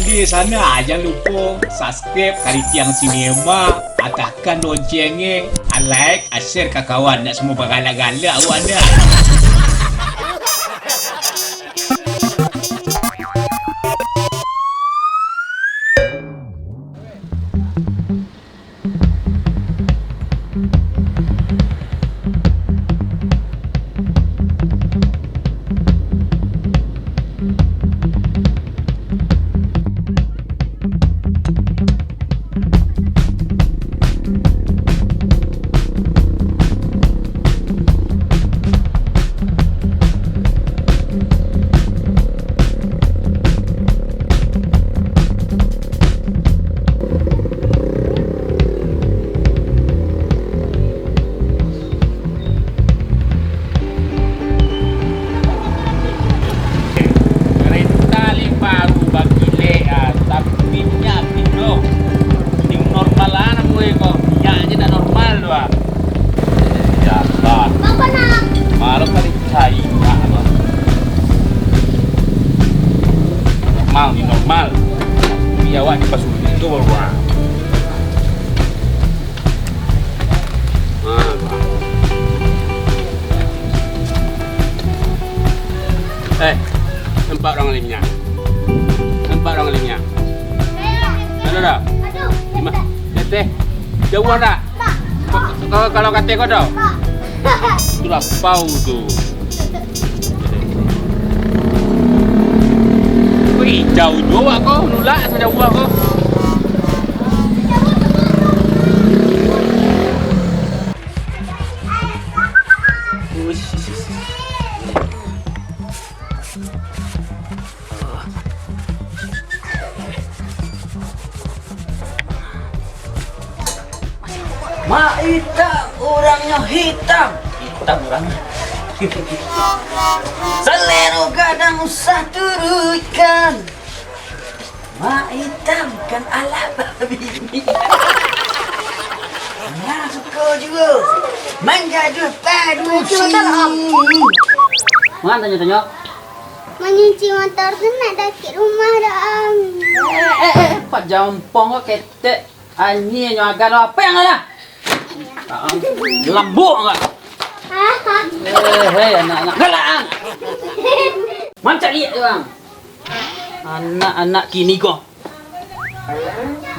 di sana, jangan lupa subscribe Kari Tiang Sinema, tekan loncengnya, like, share ke kawan, nak semua bergalak-galak awak nak. Normal, biar awak dipasukin itu baru. Nampak orang lainnya. Nampak orang lainnya. Ada dah. Lima. Teteh. Jauh dah. Kalau kata kau dah. Itulah pau tu. Wih, jauh juga kau, nulak saja buah kau. Mak hitam, orangnya hitam. Hitam orangnya. Selero kadang usah turutkan. Mak hitam kan ala babi. Nah suka juga. Mengaduh padu sini. Mana tanya-tanya? Menyuci motor tu nak dakik rumah dah. Pak jampong kau ketek. Anyi nyaga lo apa yang ada? Lembuk enggak? Hei anak-anak galak. Macam lihat dia bang. Anak-anak kini kau.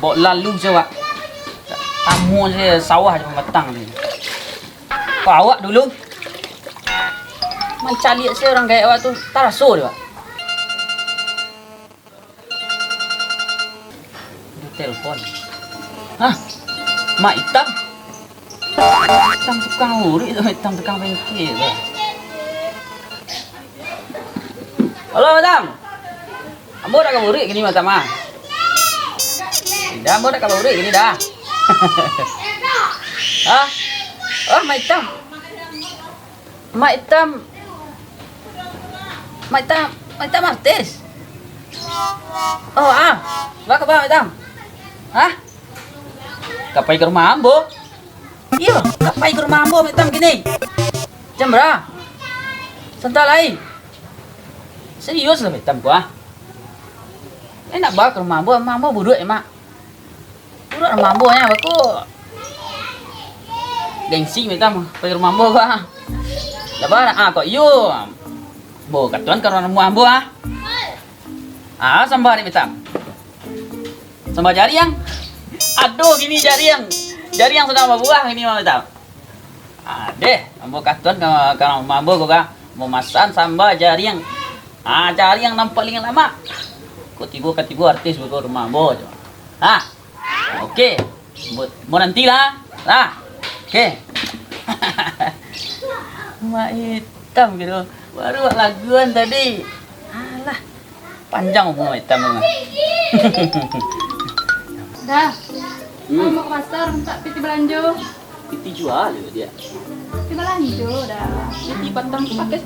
Bawa lalu jawab. Tamu saya sawah je petang ni. Kau awak dulu. Macam lihat saya orang gaya awak tu taraso dia. Dia telefon. Hah? Mak hitam? Hitam tukang urik tu, hitam tukang bengkel tu. Halo, Madam. Ambo dah kamu urik gini, Madam ah. Dah, ambo dah kamu urik gini dah. Hah? Oh, mak hitam. Mak hitam. Mak hitam, mak hitam artis. Oh, Bak apa, Mak hitam? Hah? Kapai ke rumah ambo? Iya, kapai ke rumah ambo hitam gini. Jam berapa? Sebentar lain. Serius lah hitam gua. Nak bawa ke rumah ambo buruk ya mak. Buruk rumah ambo nya baku. Gengsi hitam pergi rumah ambo gua. Lepas kok iyo. Bo katuan ke rumah ambo sambal ni hitam. Sambal jari yang. Aduh gini jari yang sudah berbuah ini mama tahu. Deh, ambo katuan kalau mambo gua mau masan sambal jari yang. Jari yang nampak paling lama. Ketibu artis buat rumah ambo. Okey. Mau nanti lah. Okey. Mak hitam gitu. Baru laguan tadi. Alah. Panjang umur hitam memang. Dah. Mau ke pasar minta piti belanja. Piti jual dia. Piti belanja dah. Piti patang pakai.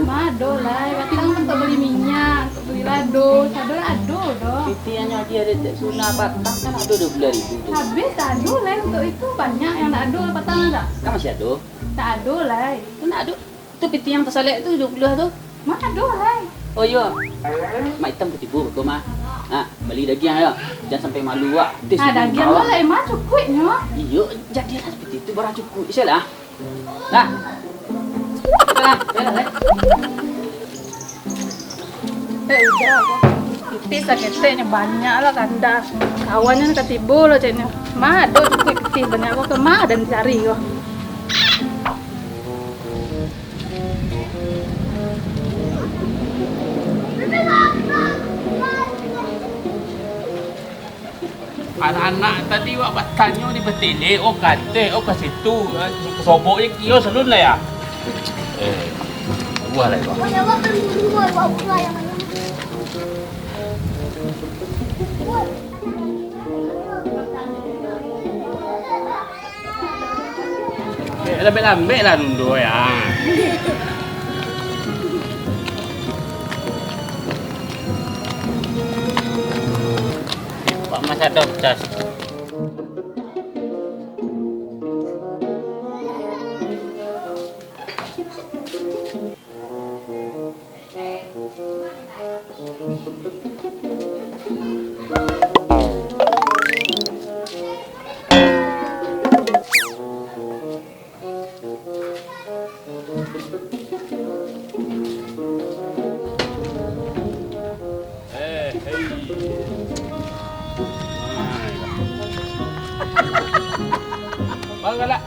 Mado lah. Berarti kan untuk beli minyak, untuk beli lado. Ado dah. Piti hanya dia ada sunah patang kan ada 12.000 tu. Habis tak ado lah untuk itu banyak yang tak ado patang tak? Kan masih ada. Tak ado lah. Tu nak ada. Tu piti yang tersalek tu 20 tu. Mak ado lah. Oh iya. Mak hitam ketipu kau mah. Beli daging ayo. Jangan sampai malu ah. Daging boleh mah cukupnya. Iya, jadilah seperti itu barang cukup. Isalah. Nah. Jalan. Udah kok. Piti sakitnya banyak lah kanda. Kawannya ketibu loh ceknya. Mah ada cukup piti banyak kok kemah dan cari kok. Anak-anak tadi wak bertanya di betile, kata, ke situ. Soboknya kio selun lah ya. Buah lah itu. Wah, kan dulu bawa yang mana? Lambe-lambe lah nundo ya. Pak Mas ada cas. Bagalah.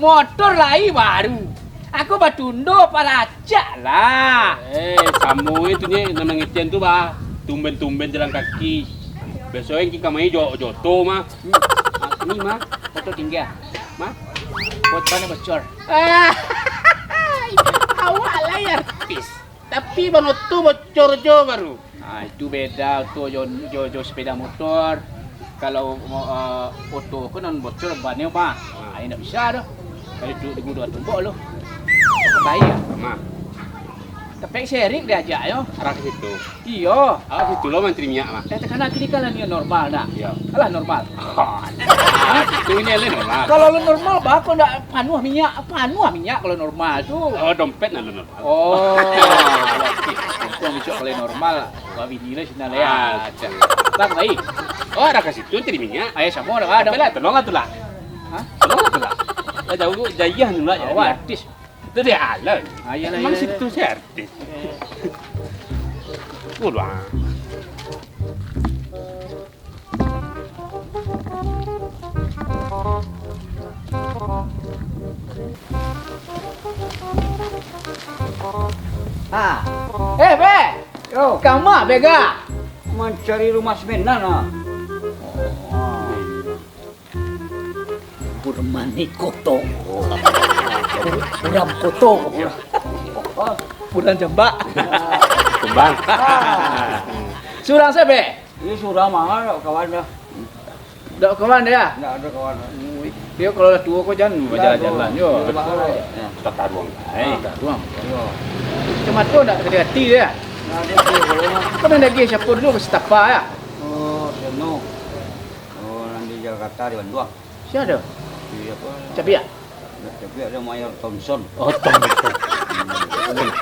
Motor lagi baru. Aku batundo palacak lah. Kamu itu nih nama ngitian tuh bah. Tumben-tumben jalan kaki. Besoknya kita main joto mah. Ini mah motor tinggal. Mah? Bocornya bocor. Awak lah ya artis. Tapi bano tuh bocor jo baru. Itu beda tuh jo sepeda motor. Kalau foto aku non bocor bannya mah. Ini tak bisa dah. Kalau duduk dua tumbuk lo. Bahaya. Mah. Tapi sharing dia ajak yo. Arah ke situ. Iya. Arah situ lo menteri minyak mah. Katakan kini kalau ni normal dah. Iya. Alah normal. Itu ini lah normal. Kalau lo normal bah kau ndak panuh minyak kalau normal tuh. Oh dompet lah normal. Oh. Itu misal kalau normal. Kau bini lah sini lah ya. Tak baik. Oh arah ke situ menteri minyak. Ayah semua dah ada. Bela tolong tu lah. Hah? Tolong tu lah. Jauh jayah nu lah. Oh, artis. Itu dia alam. Ayalah. Memang situ saya artis. Udah. Be. Yo, kamu bega. Mencari rumah semenan ah. Burmani koto. Buram koto. Bulan jembak. Kembang. Surang saya be. Ini sudah mahal kawan dah. Dak kawan dia. Enggak ada kawan. Dia kalau dah tua kau jangan jalan-jalan yo. Tata ruang. Tak ruang. Cuma tu nak hati dia. Nah, dia boleh mah. Kau nak lagi siapa dulu ke Setafa ya? Oh, Seno. Oh, nanti Jakarta di Bandung. Siapa? Siapa? Capi ya? Tapi ada Mayor Thompson. Oh, tong.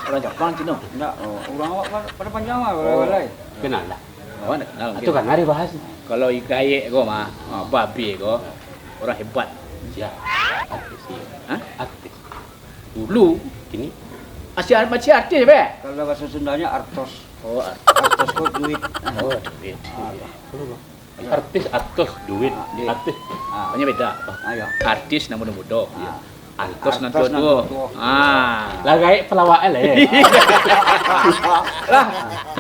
Orang Jepang Cina. Enggak, orang awak pada panjang mah balai. Kenal lah. Oh, nak kenal. Itu kan hari bahas. Kalau ikayek kau mah, babi kau orang hebat. Ya. Artis. Hah? Artis. Dulu Kini masih artis be. Kalau bahasa Sundanya Artos. Oh, Artos kok duit. oh, duit. artis duit. Dia. Artis. Banyak beda. Ayo. Artis namun muda. Ah. Artos Artos nanti nan tu. tua. Lah gaya pelawak lah ya. Lah,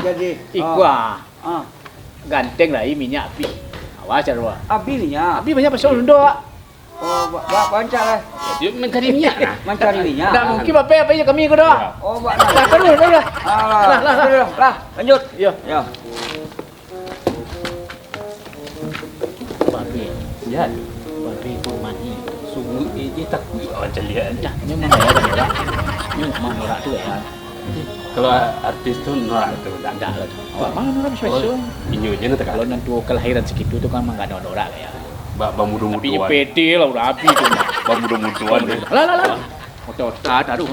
Jadi ikwa ah, ganteng lah ini minyak api. Awas cara. abinya. Api banyak pasal Indo. Oh, bak pancak lah. Dia mencari minyak lah. Mencari minyak. Tak mungkin apa ya kami kau dah. Oh, bak. Lah terus dah. Lah, lanjut. Ya. Ya. Babi. Ya. Babi Burmani. Sungguh dia takut macam lihat. Dah, ini mana ya norak? Ini mana norak tu ya? Kalau artis tu norak tu tak ada lah. Oh, mana norak special? Inyo je nak Kalau nanti kelahiran segitu tu kan memang ada norak ya. Bamudu-muduan. Tapi PT lah udah api tu. Bamudu-muduan dia. Lah. Motor tak ada tu.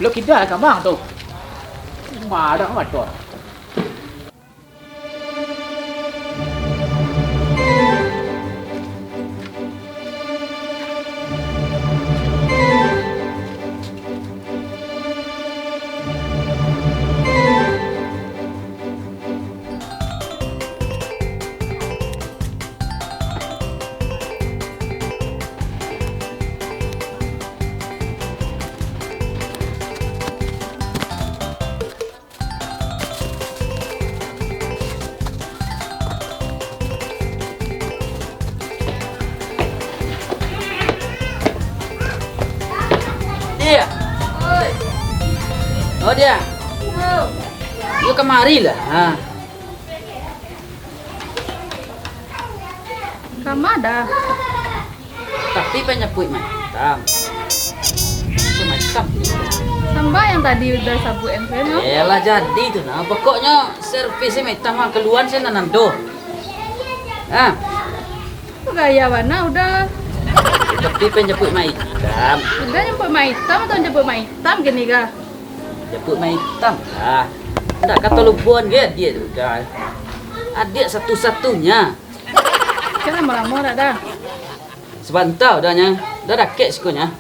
Lo kita kambang tu. rumah dah motor. Dia. Oh dia. Yuk kemari lah. Ha. Kamada. Tapi penyebut macam. Semacam. Samba yang tadi udah sabuin saya no. Yalah jadi tu nah. Pokoknya servisnya macam mah keluar saya nanando. Ah, Gaya warna udah tapi penyebut macam. udah nyebut mah hitam atau nyebut mah hitam gini ga. Jemput main hitam. Ah. Ndak kata lubuan dia tu kan. Adik satu-satunya. Kan lama-lama dah. Sebentar dahnya. Dah dakek sikunya.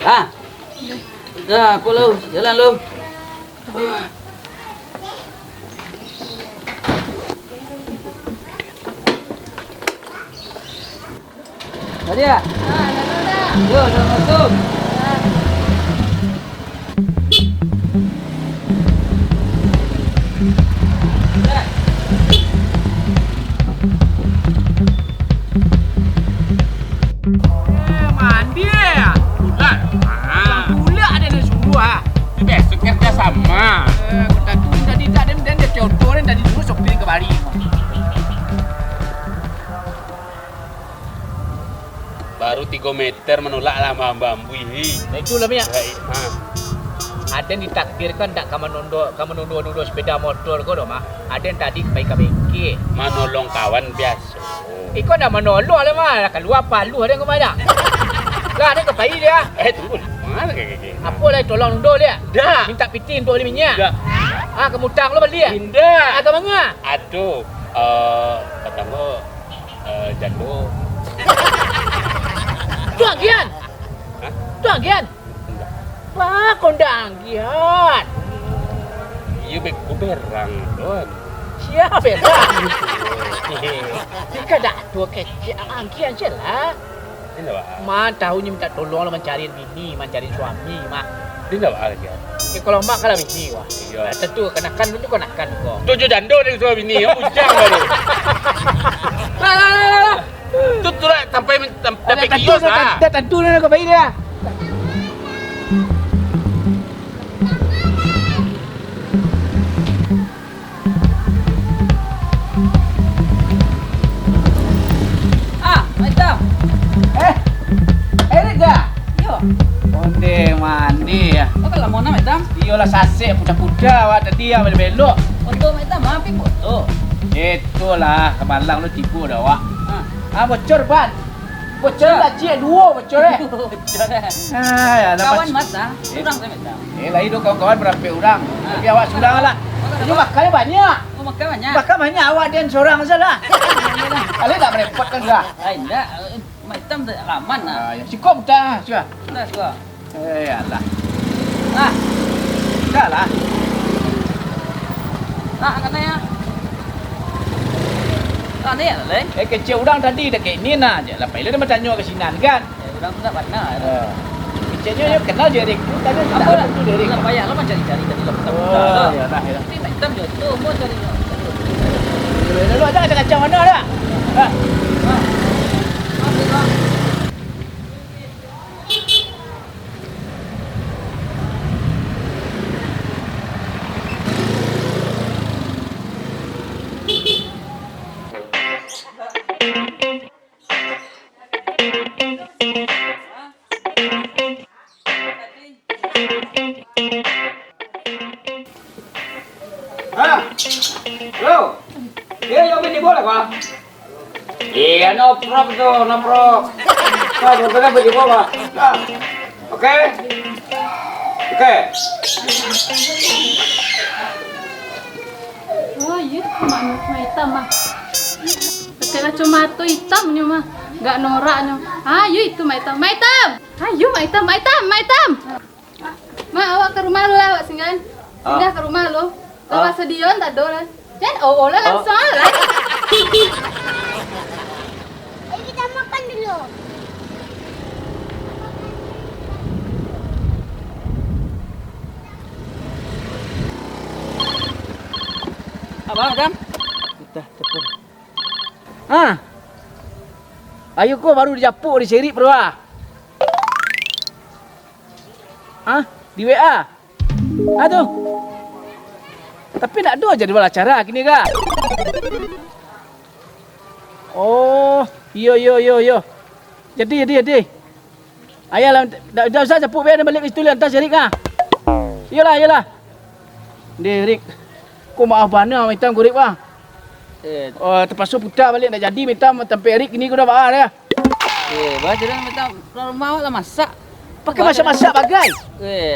Ah. Dah, apa lu? Jalan lu. Tadi ya? Yo, Assalamualaikum. Mandi ya. Bulan. Ah, Pula ada yang semua. itu besok kerja sama. Kita tu tadi tak ada dan dia contoh dan tadi dulu sok pilih ke Bali. Baru 3 meter menolak lama bambu ini. Nah itulah minyak. Ah, Ada yang ditakdirkan tak kamu nunduk sepeda motor kau mah. Ada yang tadi ke bengkel. menolong kawan biasa. Kau nak menolong lah mah. Keluar palu ada yang kau mana. Lah ada ke bayi dia. Tunggu. Mana kayak gini? Apa lah tolong nunduk dia? Dah. Minta piti untuk beli minyak. Dah. Ah kemutang lo beli ya? Indah. Atau mana? Aduh, katamu jatuh. Tu anggian. Hah? Tu anggian. Enggak. Wah, kau dah anggian. Iya beku berang doang. Siapa ya? Jika dah tua kecil angkian je lah. Ini apa? Ma tahunya minta tolong lah mencari bini, mencari suami, ma. Ini apa lagi? Kalau mak kalau bini wah. Iya. Tentu kenakan itu kenakan kok. Tujuh jando dengan suami bini, ya ujang baru. Lah. Tuh tuh lah, sampai kios lah. Dah tentu lah kau bayi dia. Ah, macam. Rega. Yo. Onde mandi ya. Oh kalau mau nama macam. Iyalah sasek kuda-kuda awak tadi ya belok. Untuk macam apa foto? Itulah kemalang lu tipu dah awak. Ah. Ah bocor ban. Bocor lah cik dua bocor eh. Bocor. Ah ya Kawan lepas. mata, kurang saya macam. Lah itu kawan-kawan berapa orang. Tapi awak sudah lah. Ini makannya banyak. Oh makan banyak. Makan banyak awak dia seorang saja lah. Kali tak merepotkan dah. Ah, enggak. Macam tak aman lah. Ah ya sikom dah sudah. Sudah, sudah. Alah. Ah, Dah lah. ah katanya. Ah, ni lah, Leng. Kecil orang tadi dah kayak ni nah je. Lepas dia macam tanya ke sini kan. Ya, udah tak pernah. Kecilnya dia kenal Derek tu. Tadi tak Apa lah? tu Derek. Lah payah lah cari-cari tadi lah. Oh, ya dah ya. Tapi macam jodoh mau cari. Lalu ada kacang mana dah? Ha. Ah. Apa lah? Halo. Yo bini bola kah? Iya, no problem tu, no problem. Kau betul bini bola. Oke. Okey. Oh iya, mak hitam mah. Pakai kacamata hitamnya mah, nggak noraknya. Ayo itu mak hitam, mak hitam. Ayo mak hitam, mak hitam, mak hitam. Ma, awak ke rumah lu lah, awak singgah. Singgah ke rumah lu. Awak sedion tak ada lah. Dan lah langsung lah. Kita makan dulu. Abang, Adam. Kita cepur. Ayo kau baru dijapuk di seri berdua. Di WA. Aduh. Tapi nak ada jadual acara kini kah? Oh, yo. Jadi. Ayalah, dah usah japuk biar balik ke situ lantas Rik kah? Iyalah. Rik. Kau maaf mana minta gurip bang? Terpaksa putar balik nak jadi minta tempat Rik ini kau dah bahar ya. Baca dah minta rumah awak lah masak. Pakai masak-masak bagai.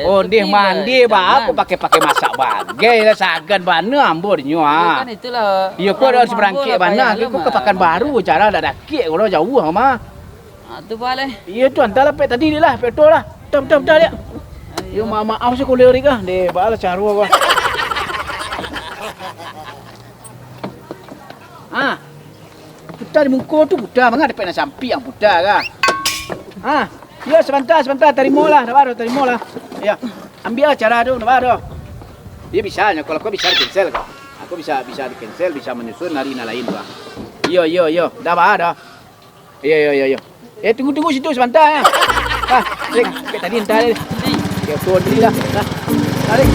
Oh, dia mandi bah aku pakai masak bagai lah sagan bana ambornya. Kan itulah. Ya kau dah seberangkit bana, kau kepakan baru cara dah dakik kau jauh mah. Tu boleh. Ya tu antara pek tadi dia lah, petrol lah. Betul dia. Ya maaf saya kau Rik ah. Deh balah caru aku. Putar di muka tu putar, mana ada nak sampai yang putar kah? Ya sebentar, terimalah, terimalah. Ya, ambil cara tu, dah. Dia bisanya, kalau kau bisa di cancel kau. Aku bisa di cancel, bisa menyusun hari lain tu. Yo, dah dah. Yo. Tunggu situ sebentar ya. Rik, tadi entar. Ya, tu beli dah. Tarik.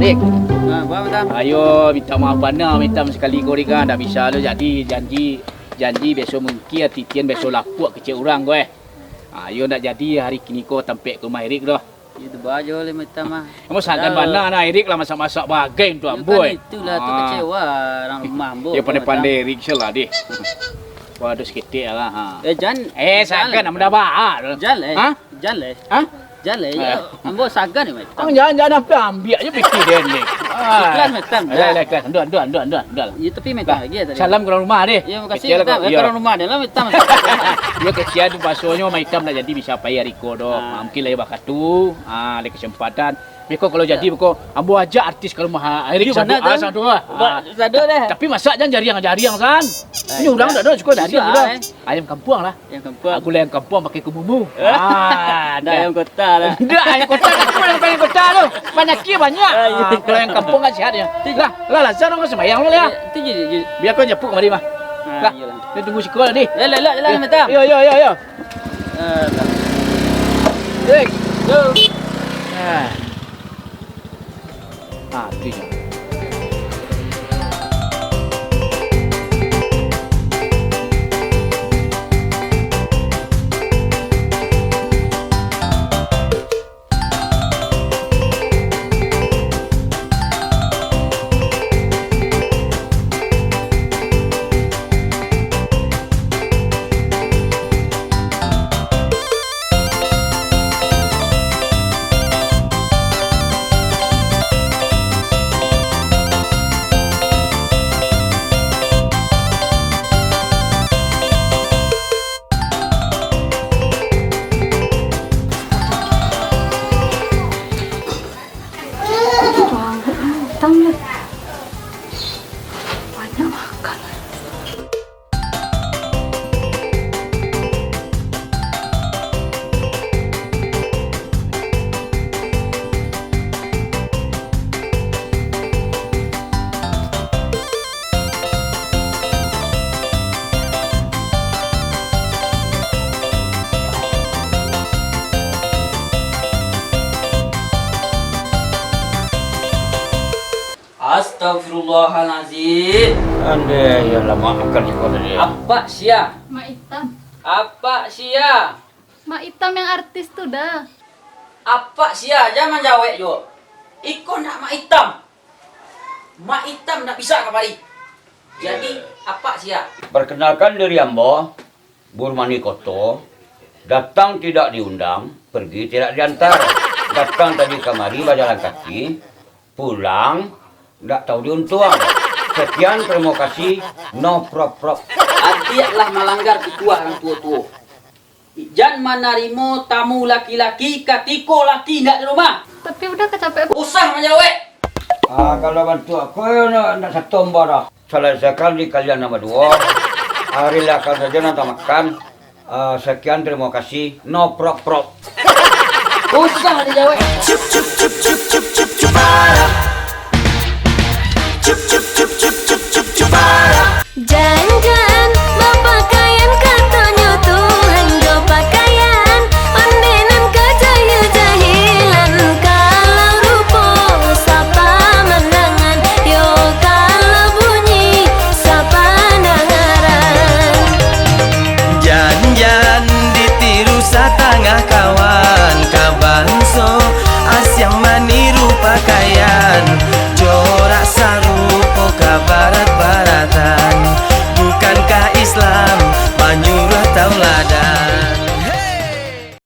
Rik. Bang, Adam. Ayo minta maaf bana, minta sekali kau Rik kan. Tak bisa lo jadi janji besok mungkin titian besok lapuk kecil orang kau Ayo nak jadi hari kini kau tampek ke rumah Rik dah. Itu baju le minta mah. Kamu sangat bana nak Rik lah masak-masak bagai tu amboi. Itulah tu kecewa orang rumah ambo. Ya pandai-pandai Rik selah deh. Waduh seketik lah. Jan. Sangat nak mendapat. Jale. Jale. Jale. Ambo sagan ni minta. Jangan ambil je fikir dia ni. Iklan minta. Iklan. Dua. Ya tapi minta lagi tadi. Salam ke rumah deh. Ya makasih minta. Ke rumah dia lah minta. Ya kesian tu pasonya maitam nak jadi bisa payah Riko doh. Mungkin lah bakatu. Ada kesempatan. Beko kalau jadi beko ambo aja artis ke rumah Rik satu Satu deh. Tapi masak jangan jariang san. Ini orang tak ada suka jariang dah. Ayam kampung lah. Ayam kampung. Aku lah ayam kampung pakai kemumu. Ada ayam kota lah. Dah ayam kota ayam kota tu. Banyak banyak. Kalau ayam kampung kan sihat ya. Lah sana kau sembayang lu ya. Itu je. Biar kau nyepuk mari mah. Lah. Dia tunggu sekolah ni. Jalan minta. Yo. Rik. Yo. Tu je. Astagfirullahalazim. Andai ya lama akan sekolah dia. Apa sia? Mak hitam. Apa sia? Mak Hitam yang artis tuh dah. Apa sia? Jangan jawab jo. Iko nak mak hitam. Mak hitam nak bisa kembali. Jadi apa sia? Perkenalkan diri Ambo, Burmani Koto. Datang tidak diundang, pergi tidak diantar. Datang tadi kemari berjalan kaki, pulang tidak tahu diuntung. Sekian, terima kasih. No prop. Adalah melanggar ketua orang tua-tua. Jangan menerima tamu laki-laki ketika laki tidak di rumah. Tapi udah kecapean. Usah menjawab. Kalau bantu aku, nak satu dah. Selesai kali kalian nama dua. Hari akan saja nanti makan. Sekian, terima kasih. No prop. Usah dijawab.